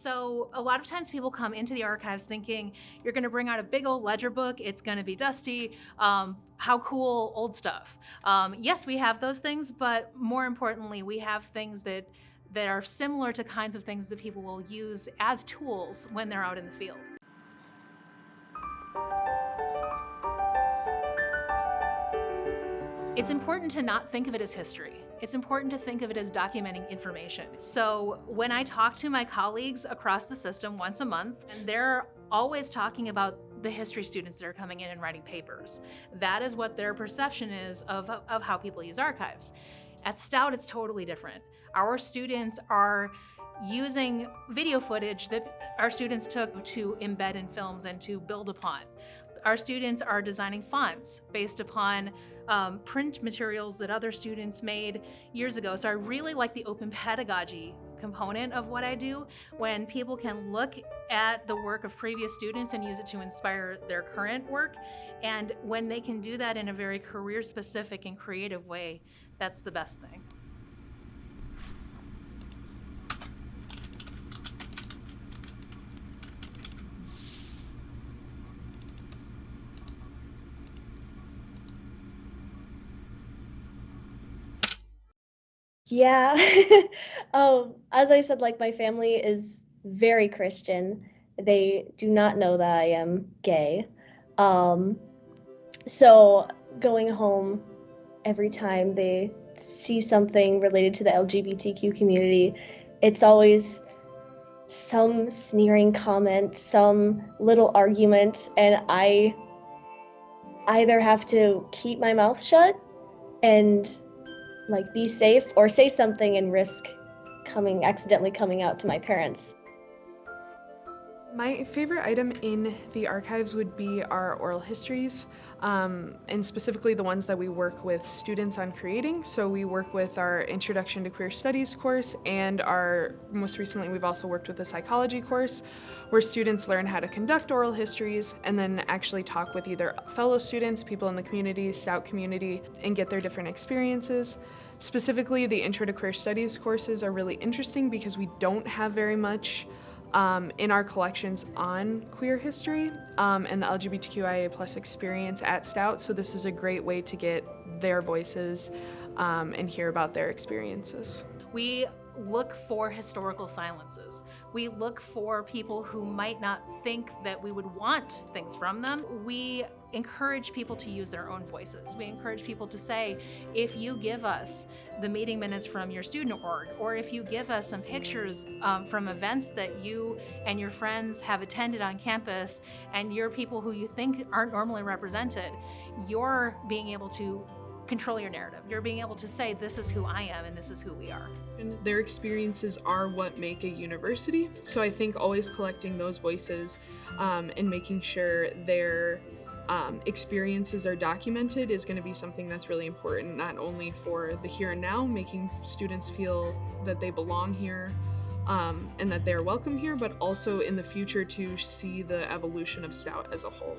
So a lot of times people come into the archives thinking you're going to bring out a big old ledger book, it's going to be dusty, how cool, old stuff. Yes, we have those things, but more importantly, we have things that are similar to kinds of things that people will use as tools when they're out in the field. It's important to not think of it as history. It's important to think of it as documenting information. So when I talk to my colleagues across the system once a month, and they're always talking about the history students that are coming in and writing papers. That is what their perception is of how people use archives. At Stout, it's totally different. Our students are using video footage that our students took to embed in films and to build upon. Our students are designing fonts based upon print materials that other students made years ago. So I really like the open pedagogy component of what I do, when people can look at the work of previous students and use it to inspire their current work. And when they can do that in a very career-specific and creative way, that's the best thing. Yeah. As I said, like, my family is very Christian. They do not know that I am gay. So going home every time they see something related to the LGBTQ community, it's always some sneering comment, some little argument, and I either have to keep my mouth shut and like be safe, or say something and risk accidentally coming out to my parents. My favorite item in the archives would be our oral histories, and specifically the ones that we work with students on creating. So we work with our Introduction to Queer Studies course, and most recently we've also worked with the psychology course, where students learn how to conduct oral histories and then actually talk with either fellow students, people in the community, Stout community, and get their different experiences. Specifically, the Intro to Queer Studies courses are really interesting because we don't have very much in our collections on queer history and the LGBTQIA+ experience at Stout, so this is a great way to get their voices and hear about their experiences. We look for historical silences. We look for people who might not think that we would want things from them. We encourage people to use their own voices. We encourage people to say, if you give us the meeting minutes from your student org, or if you give us some pictures from events that you and your friends have attended on campus, and you're people who you think aren't normally represented, you're being able to control your narrative. You're being able to say, this is who I am and this is who we are. And their experiences are what make a university. So I think always collecting those voices and making sure their experiences are documented is going to be something that's really important, not only for the here and now, making students feel that they belong here and that they're welcome here, but also in the future to see the evolution of Stout as a whole.